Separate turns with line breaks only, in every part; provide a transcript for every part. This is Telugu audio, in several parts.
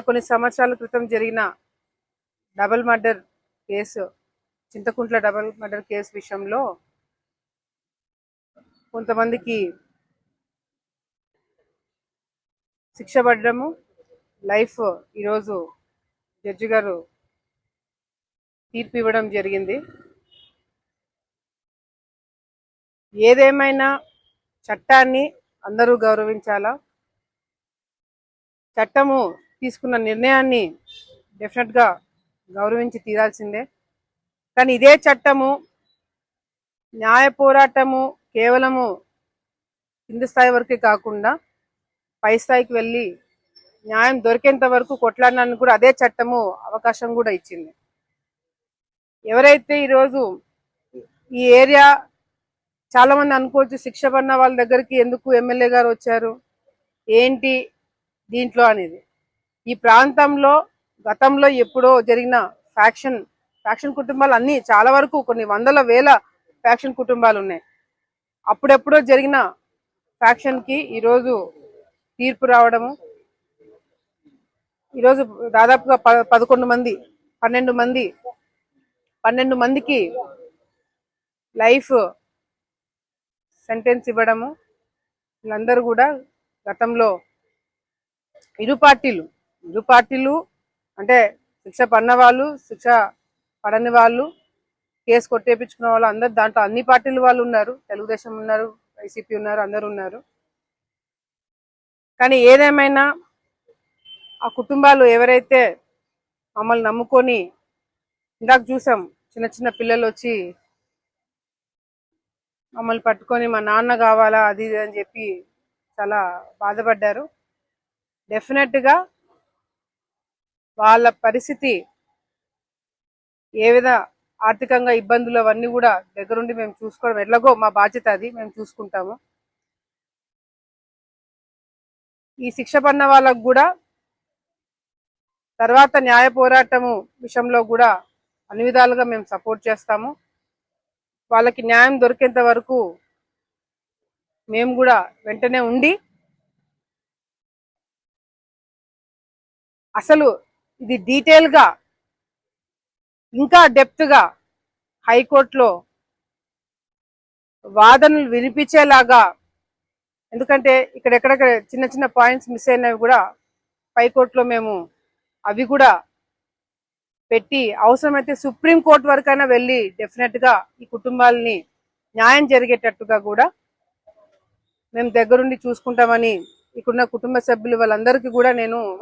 కొన్ని సంవత్సరాల క్రితం జరిగిన double murder case, Chinthakuntla double murder case విషయంలో కొంతమందికి శిక్ష పడడము, లైఫ్ ఈరోజు జడ్జి గారు తీర్పు ఇవ్వడం జరిగింది. ఏదేమైనా చట్టాన్ని అందరూ గౌరవించాలా, చట్టము తీసుకున్న నిర్ణయాన్ని డెఫినెట్గా గౌరవించి తీరాల్సిందే. కానీ ఇదే చట్టము న్యాయ పోరాటము కేవలము కింది స్థాయి వరకే కాకుండా పై స్థాయికి వెళ్ళి న్యాయం దొరికేంత వరకు కొట్లాడడానికి కూడా అదే చట్టము అవకాశం కూడా ఇచ్చింది. ఎవరైతే ఈరోజు ఈ ఏరియా చాలా మంది అనుకోవచ్చు, శిక్ష పడిన వాళ్ళ దగ్గరికి ఎందుకు ఎమ్మెల్యే గారు వచ్చారు ఏంటి దీంట్లో అనేది. ఈ ప్రాంతంలో గతంలో ఎప్పుడో జరిగిన ఫ్యాక్షన్ కుటుంబాలు అన్ని చాలా వరకు కొన్ని వందల వేల ఫ్యాక్షన్ కుటుంబాలు ఉన్నాయి. అప్పుడెప్పుడో జరిగిన ఫ్యాక్షన్కి ఈరోజు తీర్పు రావడము, ఈరోజు దాదాపుగా 12 మందికి లైఫ్ సెంటెన్స్ ఇవ్వడము. వీళ్ళందరూ కూడా గతంలో ఇరు పార్టీలు అంటే శిక్ష పడిన వాళ్ళు, శిక్ష పడని వాళ్ళు, కేసు కొట్టేపించుకున్న వాళ్ళు అందరు, దాంట్లో అన్ని పార్టీలు వాళ్ళు ఉన్నారు. తెలుగుదేశం ఉన్నారు, వైసీపీ ఉన్నారు, అందరూ ఉన్నారు. కానీ ఏదేమైనా ఆ కుటుంబాలు ఎవరైతే మమ్మల్ని నమ్ముకొని, ఇందాక చూసాం చిన్న చిన్న పిల్లలు వచ్చి మమ్మల్ని పట్టుకొని మా నాన్న కావాలా అది ఇది అని చెప్పి చాలా బాధపడ్డారు. డెఫినెట్గా వాళ్ళ పరిస్థితి ఏ విధ ఆర్థికంగా ఇబ్బందులు అవన్నీ కూడా దగ్గరుండి మేము చూసుకోవడం ఎట్లాగో మా బాధ్యత, అది మేము చూసుకుంటాము. ఈ శిక్ష పడిన వాళ్ళకు కూడా తర్వాత న్యాయ పోరాటము విషయంలో కూడా అన్ని విధాలుగా మేము సపోర్ట్ చేస్తాము. వాళ్ళకి న్యాయం దొరికేంత వరకు మేము కూడా వెంటనే ఉండి, అసలు ఇది డీటెయిల్గా ఇంకా డెప్త్గా హైకోర్టులో వాదనలు వినిపించేలాగా, ఎందుకంటే ఇక్కడెక్కడెక్కడ చిన్న చిన్న పాయింట్స్ మిస్ అయినవి కూడా హైకోర్టులో మేము అవి కూడా పెట్టి అవసరమైతే సుప్రీంకోర్టు వరకైనా వెళ్ళి డెఫినెట్గా ఈ కుటుంబాలని న్యాయం జరిగేటట్టుగా కూడా మేము దగ్గరుండి చూసుకుంటామని ఇక్కడున్న కుటుంబ సభ్యులు వాళ్ళందరికీ కూడా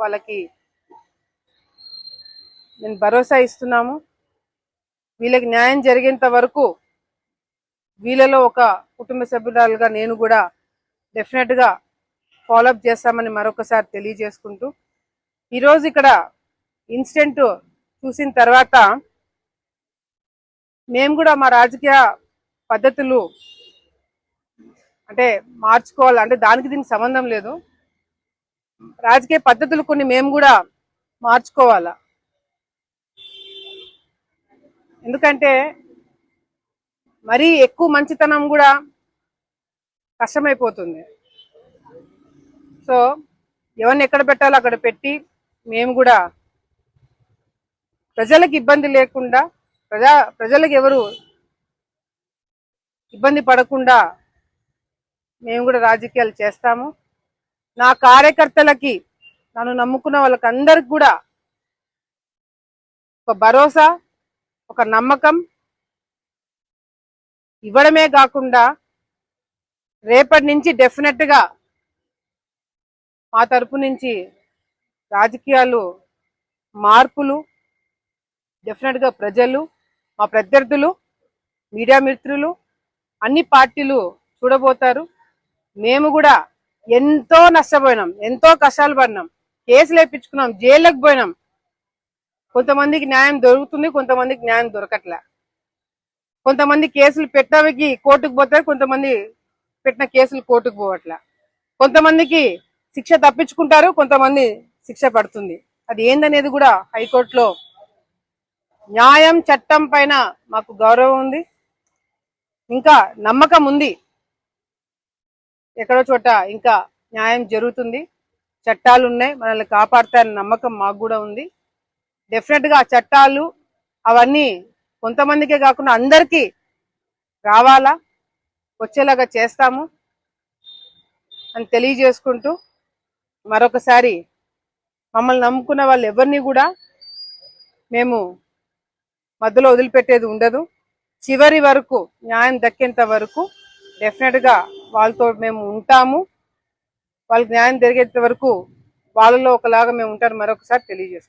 వాళ్ళకి భరోసా ఇస్తున్నాము. వీళ్ళకి న్యాయం జరిగేంత వరకు వీళ్ళలో ఒక కుటుంబ సభ్యురాలుగా నేను కూడా డెఫినెట్గా ఫాలోఅప్ చేస్తామని మరొకసారి తెలియజేసుకుంటూ, ఈరోజు ఇక్కడ ఇన్సిడెంట్ చూసిన తర్వాత మేము కూడా మా రాజకీయ పద్ధతులు అంటే మార్చుకోవాలి, అంటే దానికి దీనికి సంబంధం లేదు, రాజకీయ పద్ధతులు కొన్ని మేము కూడా మార్చుకోవాలా. ఎందుకంటే మరీ ఎక్కువ మంచితనం కూడా కష్టమైపోతుంది. సో ఎవరిని ఎక్కడ పెట్టాలో అక్కడ పెట్టి మేము కూడా ప్రజలకు ఇబ్బంది లేకుండా, ప్రజలకు ఎవరు ఇబ్బంది పడకుండా మేము కూడా రాజకీయాలు చేస్తాము. నా కార్యకర్తలకి, నన్ను నమ్ముకున్న వాళ్ళకి అందరికి కూడా ఒక భరోసా, ఒక నమ్మకం ఇవ్వడమే కాకుండా రేపటి నుంచి డెఫినెట్గా మా తరపు నుంచి రాజకీయాలు మార్పులు డెఫినెట్గా ప్రజలు, మా ప్రత్యర్థులు, మీడియా మిత్రులు, అన్ని పార్టీలు చూడబోతారు. మేము కూడా ఎంతో నష్టపోయినాం, ఎంతో కష్టాలు పడినాం, కేసులు వేయించుకున్నాం, జైళ్ళకు పోయినాం. కొంతమందికి న్యాయం దొరుకుతుంది, కొంతమందికి న్యాయం దొరకట్లే. కొంతమంది కేసులు పెట్టడానికి కోర్టుకు పోతారు, కొంతమంది పెట్టిన కేసులు కోర్టుకు పోవట్లే. కొంతమందికి శిక్ష తప్పించుకుంటారు, కొంతమంది శిక్ష పడుతుంది. అది ఏందనేది కూడా హైకోర్టులో న్యాయం, చట్టం పైన మాకు గౌరవం ఉంది, ఇంకా నమ్మకం ఉంది. ఎక్కడో చోట ఇంకా న్యాయం జరుగుతుంది. చట్టాలు ఉన్నాయి, మనల్ని కాపాడతాయన్న నమ్మకం మాకు కూడా ఉంది. డెఫినెట్ గా ఆ చట్టాలు అవన్నీ కొంతమందికే కాకుండా అందరికీ రావాలా, వచ్చేలాగా చేస్తాము అని తెలియజేసుకుంటూ మరొకసారి మమ్మల్ని నమ్ముకున్న వాళ్ళు ఎవరిని కూడా మేము మధ్యలో వదిలిపెట్టేది ఉండదు. చివరి వరకు న్యాయం దక్కేంత వరకు డెఫినెట్ గా వాళ్ళతో మేము ఉంటాము. వాళ్ళకి న్యాయం జరిగేంత వరకు వాళ్ళలో ఒకలాగా మేము ఉంటారు మరొకసారి తెలియజేస్తాం.